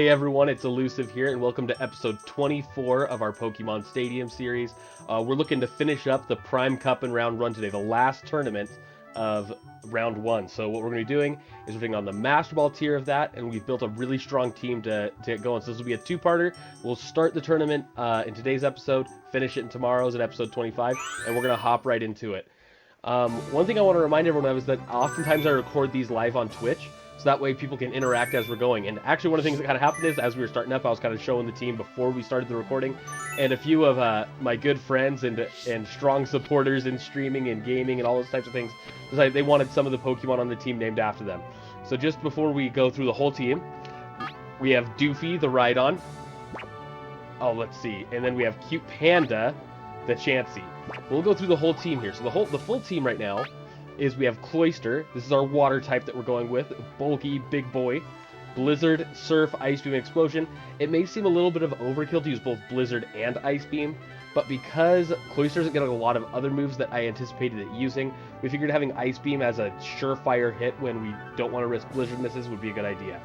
Hey everyone, it's Elusive here, and welcome to episode 24 of our Pokemon Stadium series. We're looking to finish up the Prime Cup and Round 1 today, the last tournament of Round 1. So what we're going to be doing is we're taking on the Master Ball tier of that, and we've built a really strong team to get going. So this will be a two-parter. We'll start the tournament in today's episode, finish it in tomorrow's at episode 25, and we're going to hop right into it. One thing I want to remind everyone of is that oftentimes I record these live on Twitch, so that way people can interact as we're going. And actually one of the things that kind of happened is, as we were starting up, I was kind of showing the team before we started the recording, and a few of my good friends and strong supporters in streaming and gaming and all those types of things decided they wanted some of the Pokemon on the team named after them. So just before we go through the whole team, we have Doofy the Rhydon. Oh, let's see. And then we have Cute Panda the Chansey. We'll go through the whole team here. So the full team right now is we have Cloyster. This is our water type that we're going with. Bulky, big boy. Blizzard, Surf, Ice Beam, Explosion. It may seem a little bit of overkill to use both Blizzard and Ice Beam, but because Cloyster isn't getting a lot of other moves that I anticipated it using, we figured having Ice Beam as a surefire hit when we don't want to risk Blizzard misses would be a good idea.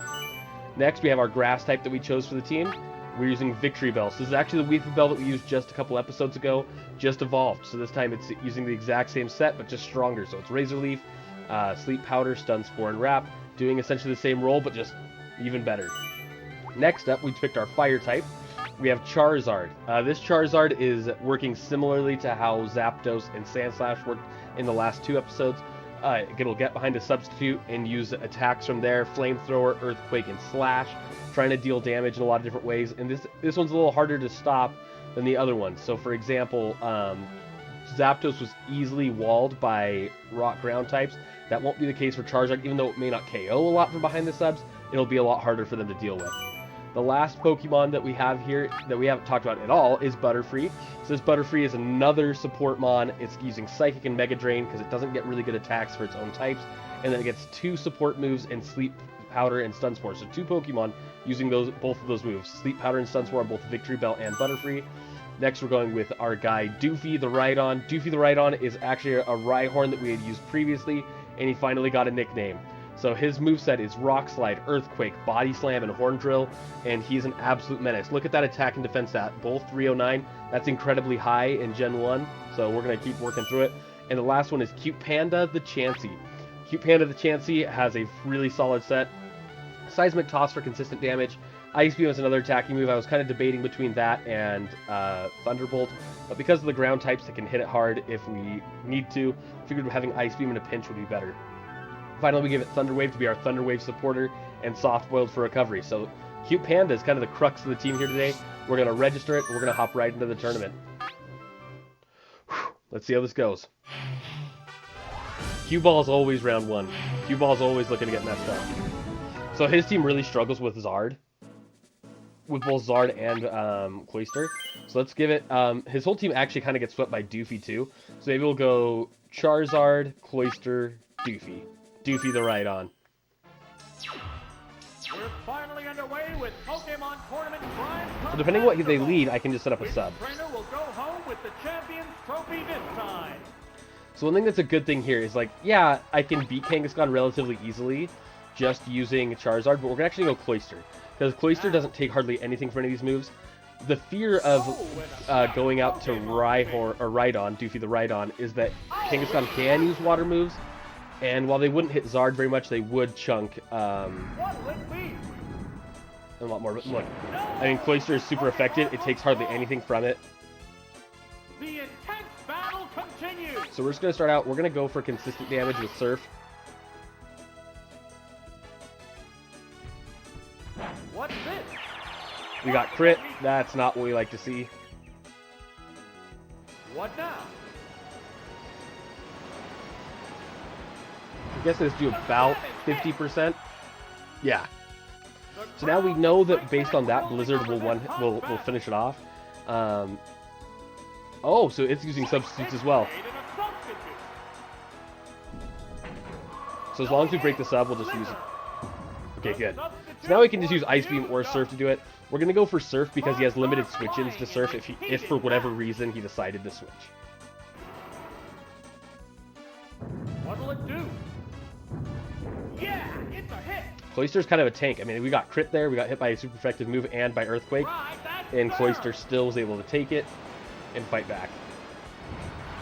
Next, we have our grass type that we chose for the team. We're using Victreebel. So this is actually the Weavebell that we used just a couple episodes ago, just evolved. So this time it's using the exact same set, but just stronger. So it's Razor Leaf, Sleep Powder, Stun, Spore, and Wrap, doing essentially the same role, but just even better. Next up, we picked our Fire type. We have Charizard. This Charizard is working similarly to how Zapdos and Sandslash worked in the last two episodes. It'll get behind a substitute and use attacks from there, Flamethrower, Earthquake, and Slash, trying to deal damage in a lot of different ways. And this one's a little harder to stop than the other ones. So for example, Zapdos was easily walled by Rock Ground types. That won't be the case for Charizard, even though it may not KO a lot from behind the subs. It'll be a lot harder for them to deal with. The last Pokemon that we have here that we haven't talked about at all is Butterfree. So this Butterfree is another support mon. It's using Psychic and Mega Drain because it doesn't get really good attacks for its own types. And then it gets two support moves and Sleep Powder and Stun Spore. So two Pokemon using both of those moves. Sleep Powder and Stun Spore on both Victreebel and Butterfree. Next we're going with our guy Doofy the Rhydon. Doofy the Rhydon is actually a Rhyhorn that we had used previously, and he finally got a nickname. So his moveset is Rock Slide, Earthquake, Body Slam, and Horn Drill, and he's an absolute menace. Look at that attack and defense stat, both 309. That's incredibly high in Gen 1, so we're going to keep working through it. And the last one is Cute Panda the Chansey. Cute Panda the Chansey has a really solid set. Seismic Toss for consistent damage. Ice Beam is another attacking move. I was kind of debating between that and Thunderbolt, but because of the ground types that can hit it hard if we need to, I figured having Ice Beam in a pinch would be better. Finally, we give it Thunder Wave to be our Thunder Wave supporter and Soft Boiled for recovery. So Cute Panda is kind of the crux of the team here today. We're going to register it, and we're going to hop right into the tournament. Let's see how this goes. Cue Ball is always round one. Cue Ball is always looking to get messed up. So his team really struggles with Zard. With both Zard and Cloyster. So let's give it... his whole team actually kind of gets swept by Doofy too. So maybe we'll go Charizard, Cloyster, Doofy. Doofy the Rhydon. We're finally underway with Pokemon Tournament Prime Cup. So depending on what they lead, I can just set up a sub. Trainer will go home with the Champions Trophy this time. So one thing that's a good thing here is, like, yeah, I can beat Kangaskhan relatively easily just using Charizard, but we're gonna actually go Cloyster, because Cloyster doesn't take hardly anything from any of these moves. The fear of going out to Rhydon, Doofy the Rhydon, is that Kangaskhan can use water moves. And while they wouldn't hit Zard very much, they would chunk a lot more. But look, I mean, Cloyster is super effective. It takes hardly anything from it. The intense battle continues. So we're just going to start out. We're going to go for consistent damage with Surf. What's this? We got crit. That's not what we like to see. What now? I guess let's do about 50%. Yeah. So now we know that based on that, Blizzard will finish it off. Oh, so it's using substitutes as well. So as long as we break the sub, we'll just use it. Okay, good. So now we can just use Ice Beam or Surf to do it. We're gonna go for Surf because he has limited switch-ins to Surf if for whatever reason he decided to switch. What'll it do? Yeah, it's a hit. Cloyster's kind of a tank. I mean, we got crit there, we got hit by a super effective move and by Earthquake, Right, that's and better. Cloyster still was able to take it and fight back.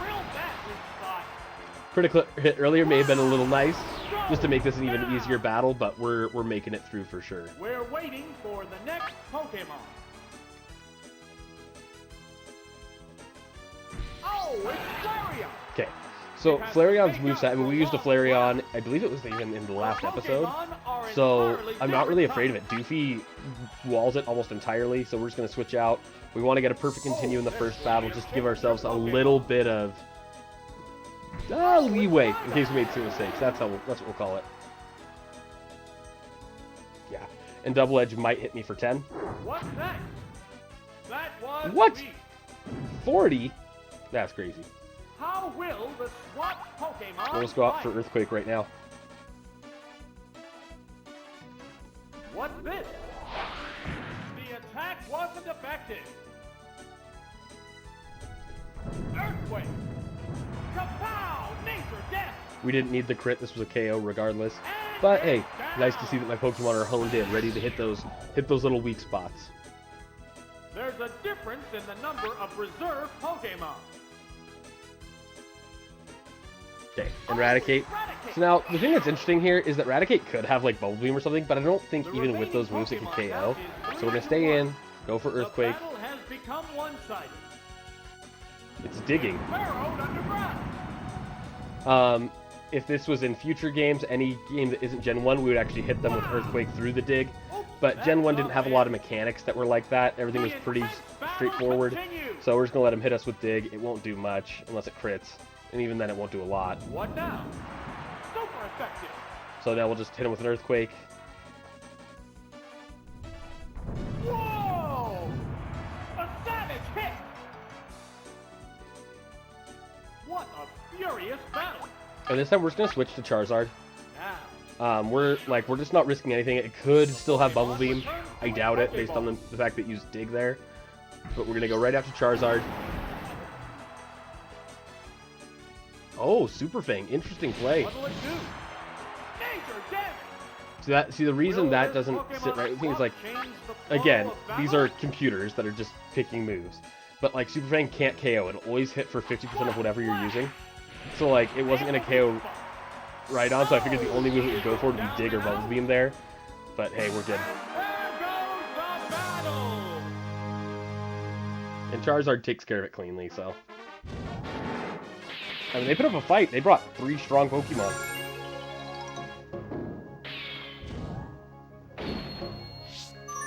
Real bad weak spot. Critical hit earlier may have been a little nice, just to make this an even easier battle, but we're making it through for sure. We're waiting for the next Pokemon. Oh, it's Flareon. Okay, so Flareon's moveset, I mean, we used a Flareon, I believe it was even in the last episode, so I'm not really afraid of it. Doofy walls it almost entirely, so we're just going to switch out. We want to get a perfect continue in the first battle, just to give ourselves a little bit of leeway in case we made some mistakes. That's what we'll call it. Yeah, and Double Edge might hit me for 10. What's next? That was What? weak. 40? That's crazy. How will the SWAT Pokemon Well, let's go out for fight? Earthquake right now. What's this? The attack wasn't effective. Earthquake. Kapow! Nature death. We didn't need the crit. This was a KO regardless. But hey, nice to see that my Pokemon are honed in, ready to hit those little weak spots. There's a difference in the number of reserve Pokemon. Okay, and Eradicate. So now, the thing that's interesting here is that Eradicate could have like Bubble Beam or something, but I don't think even with those moves it can KO. So we're gonna stay in, go for Earthquake. The battle has become one-sided. It's digging. Burrowed underground. If this was in future games, any game that isn't Gen 1, we would actually hit them with Earthquake through the dig. But Gen 1 didn't have a lot of mechanics that were like that. Everything was pretty straightforward. So we're just going to let him hit us with dig. It won't do much unless it crits. And even then, it won't do a lot. What now? Super effective. So now we'll just hit him with an Earthquake. Whoa! A savage hit. What a furious battle. And this time, we're just going to switch to Charizard. Now, We're just not risking anything. It could still have Bubble Beam. I doubt it, based on the fact that it used Dig there. But we're going to go right after Charizard. Oh, Super Fang. Interesting play. what'll it do? Nature damage. See, the reason that doesn't sit right with me is like, again, these are computers that are just picking moves. But like, Super Fang can't KO. It'll always hit for 50% of whatever you're using. So like, it wasn't going to KO Rhydon, so I figured the only move it would go for would be Dig or Bubble Beam there. But hey, we're good. There goes the battle. And Charizard takes care of it cleanly, so. I mean, they put up a fight. They brought 3 strong Pokemon.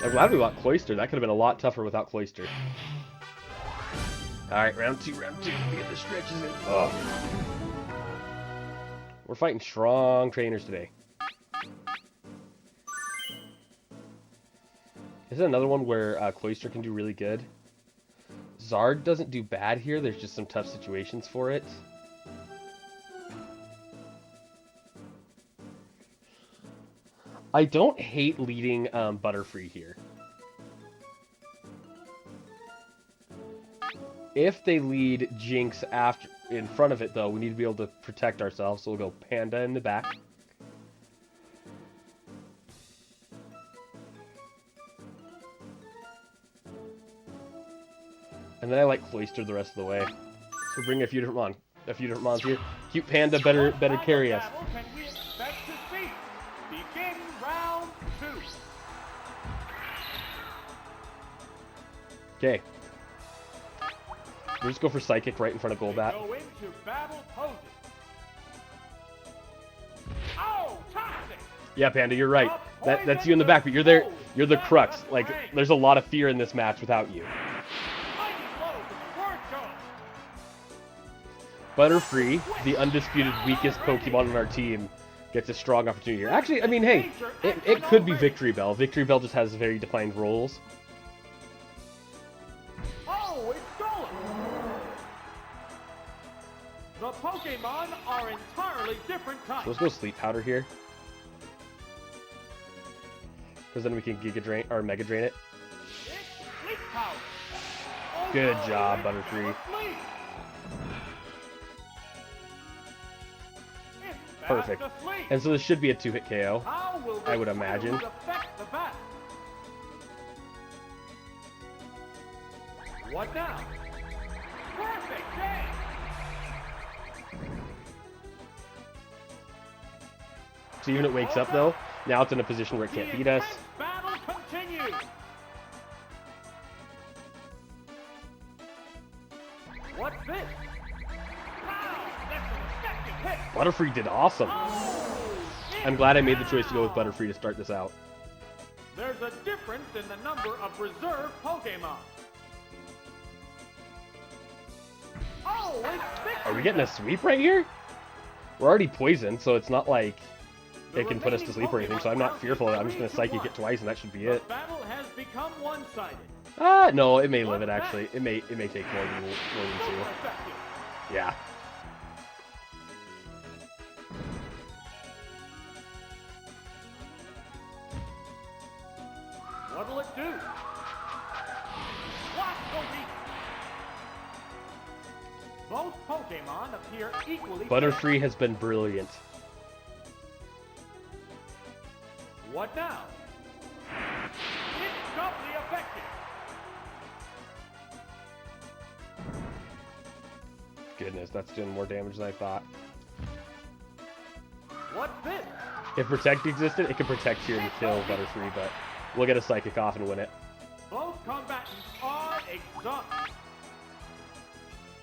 I'm glad we got Cloyster. That could have been a lot tougher without Cloyster. Alright, round 2. Let me get the stretches in. Oh. We're fighting strong trainers today. This is another one where Cloyster can do really good. Zard doesn't do bad here. There's just some tough situations for it. I don't hate leading Butterfree here. If they lead Jinx after in front of it, though, we need to be able to protect ourselves. So we'll go Panda in the back. And then I like Cloyster the rest of the way. So bring a few different mons here. Cute Panda better carry us. Battle can we expect to see? Begin round 2. Okay. We'll just go for Psychic right in front of Golbat. Go into battle poses. Oh, toxic! Yeah, Panda, you're right. That's you in the back, but you're there. You're the crux. Like, there's a lot of fear in this match without you. Mighty blow from Squirtle. Butterfree, the undisputed weakest Pokemon on our team, gets a strong opportunity here. Actually, I mean, hey, it could be Victreebel. Victreebel just has very defined roles. Oh, it's stolen! The Pokemon are entirely different So types. let's go Sleep Powder here. Because then we can Giga Drain or Mega Drain it. It's Sleep Power. Oh, Good no, job, it's Butterfree. sleep. It's Perfect. Fast asleep. And so this should be a 2-hit KO. How will I would this imagine. move affect the bat? What now? Perfect game. So even it wakes up though, now it's in a position where it can't beat us. The intense battle continues. What's this? Wow, that's an effective hit. Butterfree did awesome. Oh, I'm glad I made the choice to go with Butterfree to start this out. There's a difference in the number of reserve Pokemon. Oh, it's Are we getting a sweep right here? We're already poisoned, so it's not like it can put us to sleep or anything, so I'm not fearful. I'm just going to Psychic it twice, and that should be The it. battle has become one-sided. No, it may live it, actually. It may take more than 2. Super effective. Yeah. What'll it do? What the weak? Both Pokemon appear equally. Butterfree has been brilliant. What now? It's doubly effective. Goodness, that's doing more damage than I thought. What's this? If Protect existed, it could Protect here and kill Butterfree, but we'll get a Psychic off and win it. Both combatants are exhausted.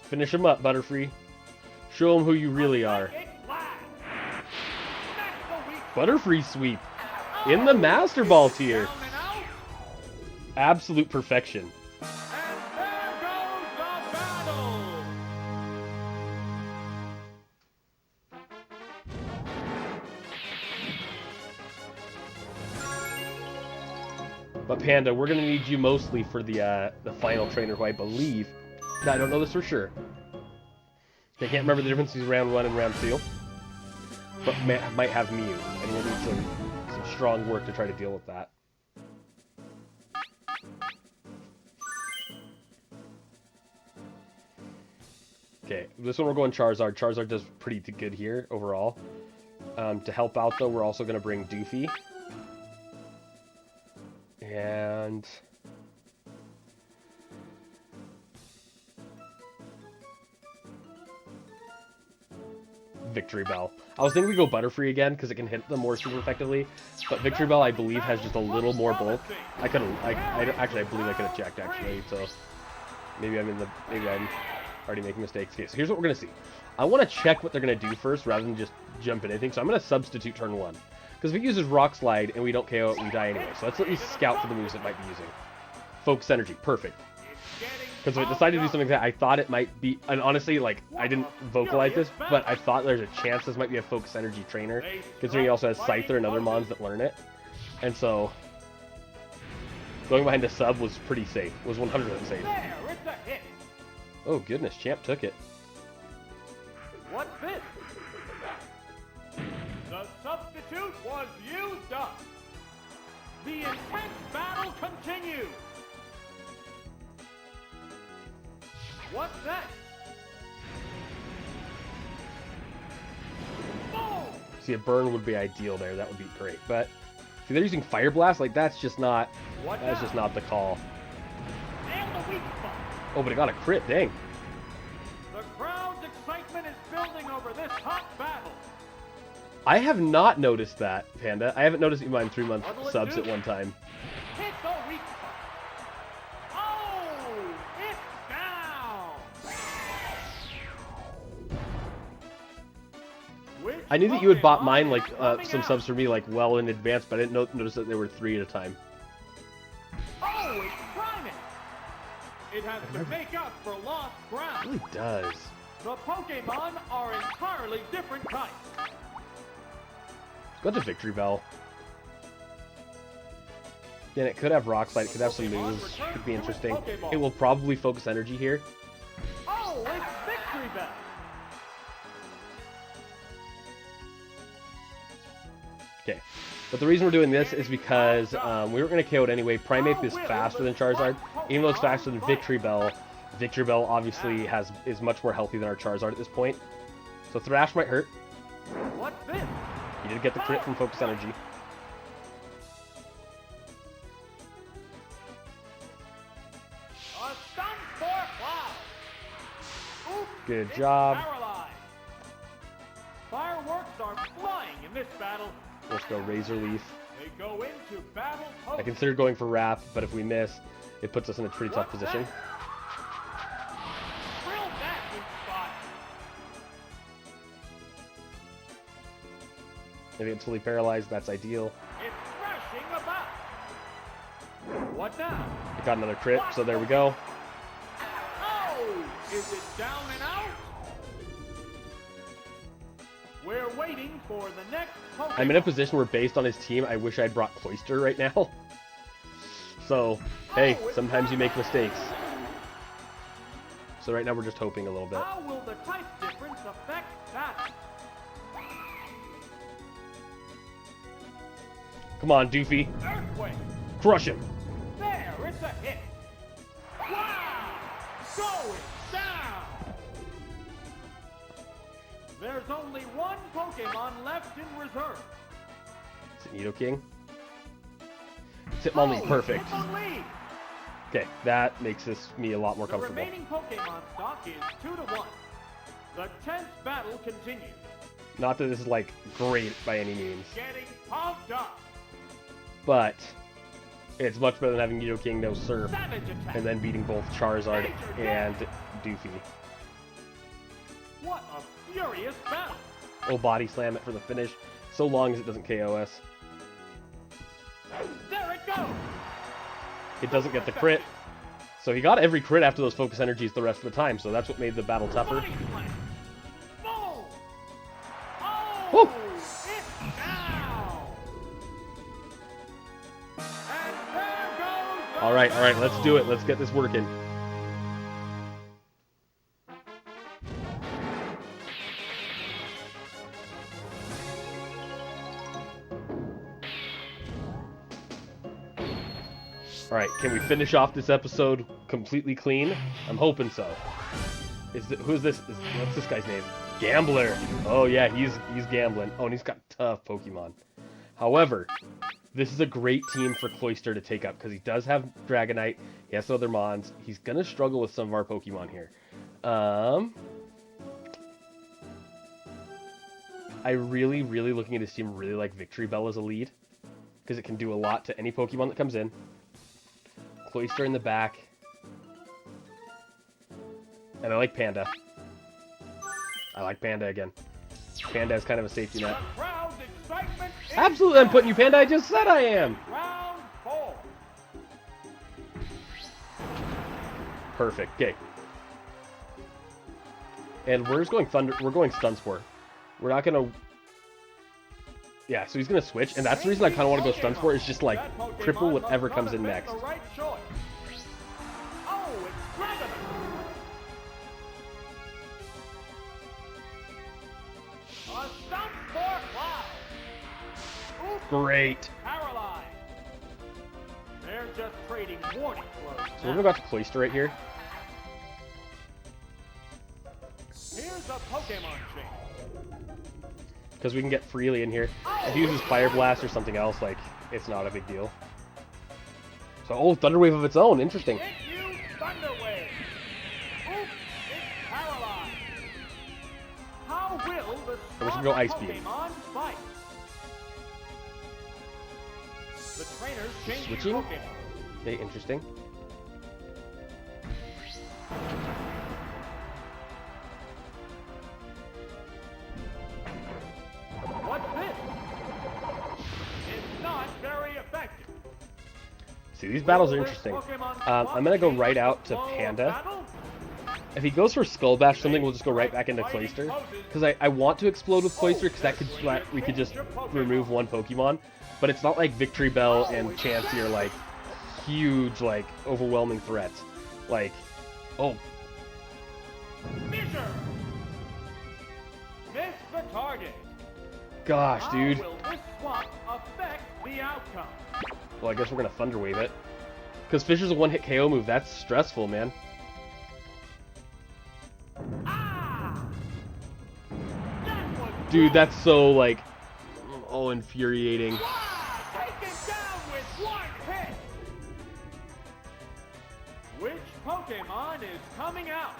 Finish him up, Butterfree. Show him who you really are. Psychic Blast. That's the weak. Butterfree sweep in the Master Ball tier. Down and out. Absolute perfection. And there goes the battle. But Panda, we're gonna need you mostly for the final trainer, who I believe. I don't know this for sure. I can't remember the difference between round 1 and round 2. But might have Mew, and we'll need some strong work to try to deal with that. Okay, this one we're going Charizard. Charizard does pretty good here overall. To help out though, we're also going to bring Doofy. And Victreebel. I was thinking we go Butterfree again because it can hit them more super effectively, but Victreebel I believe has just a little more bulk. I believe I could have checked actually, so maybe I'm already making mistakes. Okay, so here's what we're gonna see. I want to check what they're gonna do first rather than just jump in anything. So I'm gonna substitute turn 1 because if it uses Rock Slide and we don't KO it, we die anyway. So let's at least scout for the moves it might be using. Focus Energy, perfect. Because if it decided to do something that I thought it might be, and honestly, like, I didn't vocalize this, but I thought there's a chance this might be a Focus Energy trainer, considering he also has Scyther and other mons that learn it. And so, going behind the sub was pretty safe. Was 100% safe. There, it's a hit. Oh goodness, Champ took it. What's this? The substitute was used up. The intense battle continues. What's that? Boom! See, a burn would be ideal there. That would be great. But see, they're using Fire Blast. Like that's just not the call. And the weak spot. Oh, but it got a crit. Dang. The crowd's excitement is building over this hot battle. I have not noticed that, Panda. I haven't noticed even my 3-month What'll it subs do? at one time. Hit the weak spot. Oh, it's down. Which I knew that you had bought Pokemon mine, is like, coming some out? subs for me, like, well in advance, but I didn't notice that there were 3 at a time. Oh, it's priming. It has to make up for lost It ground. really does. The Pokemon are entirely different types. Go to Victreebel. Again, it could have Rock Slide, it could have some moves, could be interesting. It will probably Focus Energy here. Oh, it's Victreebel. Okay. But the reason we're doing this is because we were going to KO it anyway. Primeape is faster than Charizard. Even though it's faster than Victreebel, Victreebel obviously is much more healthy than our Charizard at this point. So Thrash might hurt. What's this? He did get the crit from Focus Energy. Good job. Fireworks are flying in this battle. Let's go Razor Leaf. They go into battle. I considered going for Wrap, but if we miss, it puts us in a pretty tough position. Drill that in spot. If it's fully paralyzed, that's ideal. It's thrashing about. What now? I got another crit, so there we go. Oh! Is it down and out? We're waiting for the next Pokemon. I'm in a position where, based on his team, I wish I'd brought Cloyster right now. So, hey, sometimes you make mistakes. So right now we're just hoping a little bit. How will the type difference affect that? Come on, Doofy. Earthquake. Crush him. There, it's a hit. Wow! Going down. There's only one Pokemon left in reserve. Is it Nidoking? Hitmonlee, perfect. Hitmonlee. Okay, that makes me a lot more The comfortable. remaining Pokemon stock is 2-1. The 10th battle continues. Not that this is, like, great by any means, Getting pumped up. but it's much better than having Nidoking no Surf Savage attack. and then beating both Charizard and Doofy. What a furious battle. Oh, Body Slam it for the finish, so long as it doesn't KO us. There it goes. It doesn't get the crit. So he got every crit after those Focus Energies the rest of the time, so that's what made the battle tougher. Body slam. Boom. Oh, Woo. it's down. And there goes the All right, let's do it. Let's get this working. All right, can we finish off this episode completely clean? I'm hoping so. Who's this? What's this guy's name? Gambler. Oh yeah, he's gambling. Oh, and he's got tough Pokemon. However, this is a great team for Cloyster to take up because he does have Dragonite. He has some other Mons. He's gonna struggle with some of our Pokemon here. I really looking at his team, really like Victreebel as a lead because it can do a lot to any Pokemon that comes in. Cloyster in the back. And I like Panda. I like Panda again. Panda is kind of a safety net. The crowd's excitement is Absolutely, I'm putting you Panda. I just said I am. round 4. Perfect. Okay. And we're just going Thunder. We're going Stun Spore. We're not gonna. Yeah, so he's gonna switch, and that's the reason I kind of want to go Stun Spore. Is just like cripple whatever comes in next. The right choice. Oh, it's Dragonite. A Stun Spore Cloud. Oops, Great. paralyzed. They're just trading warning blows. So we're gonna go to Cloyster right here. Here's a Pokemon chain. Because we can get freely in here. If he uses Fire Blast or something else, like, it's not a big deal. So, oh, Thunder Wave of its own. Interesting. It used Thunder Wave. Oops, it's paralyzed. How will the we're just gonna go Ice Beam. Pokemon fight? The trainer's changing Switching? Pokemon. Okay, interesting. What's this? It's not very effective. See, these battles are interesting. I'm gonna go right out to Panda. If he goes for Skull Bash something, we'll just go right back into Cloyster. Because I want to explode with Cloyster, because we could just remove one Pokemon. But it's not like Victreebel and Chansey are like huge, like overwhelming threats. Like, oh, Measure. Miss the target. gosh, dude. How will this swap affect the outcome? Well, I guess we're gonna Thunder Wave it. Because Fisher's a one-hit KO move. That's stressful, man. Ah! That was Dude, that's so like. Oh, infuriating. Wow! Taken down with one hit! Which Pokemon is coming out?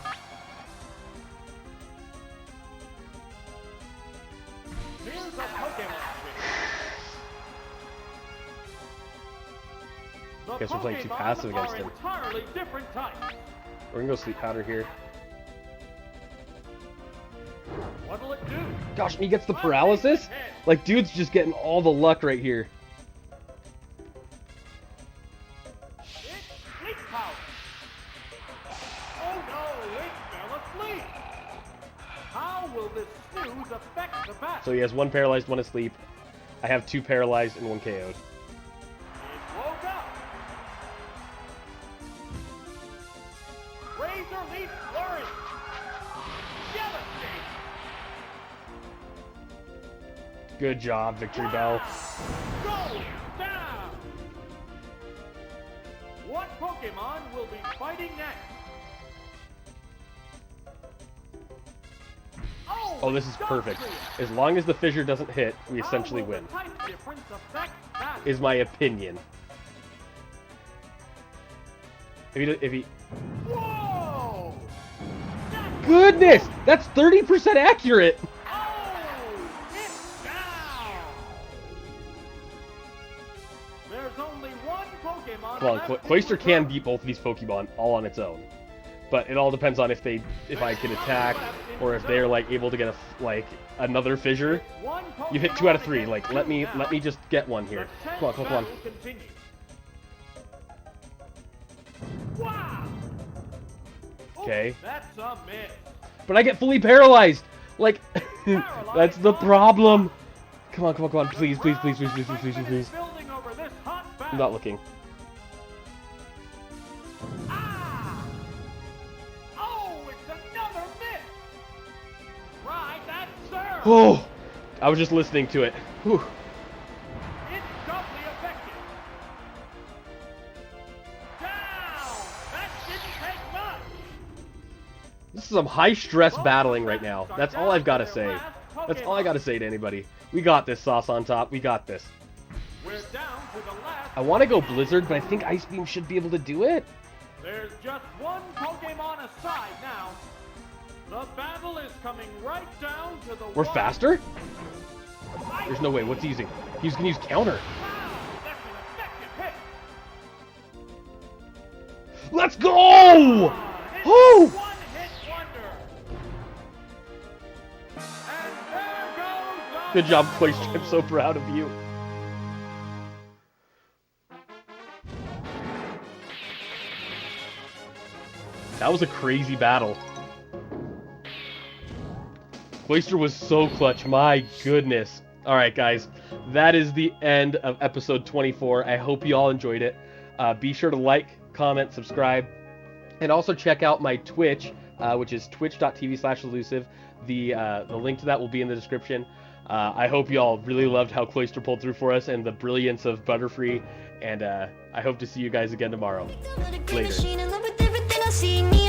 Here's a Pokemon picture. The Guess we're playing too Pokemon passive against are him. entirely different types. We're gonna go Sleep Powder here. What'll it do? Gosh, he gets the paralysis? Like, dude's just getting all the luck right here. It's Sleep Powder. Oh no, it fell asleep. How will this snooze affect the battle? So he has one paralyzed, one asleep. I have 2 paralyzed and 1 KO'd. It woke up. Razor Leaf Flurry. Devastate. Good job, Victreebel. Go down. What Pokemon will be fighting next? Oh, this is perfect. As long as the fissure doesn't hit, we essentially win. Is my opinion. If he... Whoa! Goodness! That's 30% accurate! Oh! It's down! There's only one Pokemon. Come on, left Cloyster to can reserve. beat both of these Pokemon all on its own. But it all depends on if I can attack, or if they're like able to get another fissure. One You hit Pokemon 2 out of 3. against Like let two me now. just get one here. The Come on, come on, come on. battle continues. Wow! Okay. That's a miss. But I get fully paralyzed. Like that's the problem. Come on, come on, come on. Please, please, please, please, please, please, please, please, please. Building over this hot I'm battle. not looking. Ah! Oh, it's another miss. Right, that's sir. Oh, I was just listening to it. Whew. It's doubly effective. Down. That didn't take much. This is some high stress battling right now. That's all I've got to say. That's all I got to say to anybody. We got this, Sauce on Top. We got this. We're down to the last. I want to go Blizzard, but I think Ice Beam should be able to do it. There's just one Pokemon aside now. The battle is coming right down to the We're wire. faster? There's no way. What's he using? He's going to use Counter. Wow, that's an effective hit. Let's go! It's Oh! a one-hit wonder. And there goes the Good job, Cloyster. I'm so proud of you. That was a crazy battle. Cloyster was so clutch. My goodness. Alright, guys. That is the end of episode 24. I hope you all enjoyed it. Be sure to like, comment, subscribe, and also check out my Twitch, which is twitch.tv/elusive. The link to that will be in the description. I hope you all really loved how Cloyster pulled through for us and the brilliance of Butterfree. And I hope to see you guys again tomorrow. Later. Machine in love with everything I see.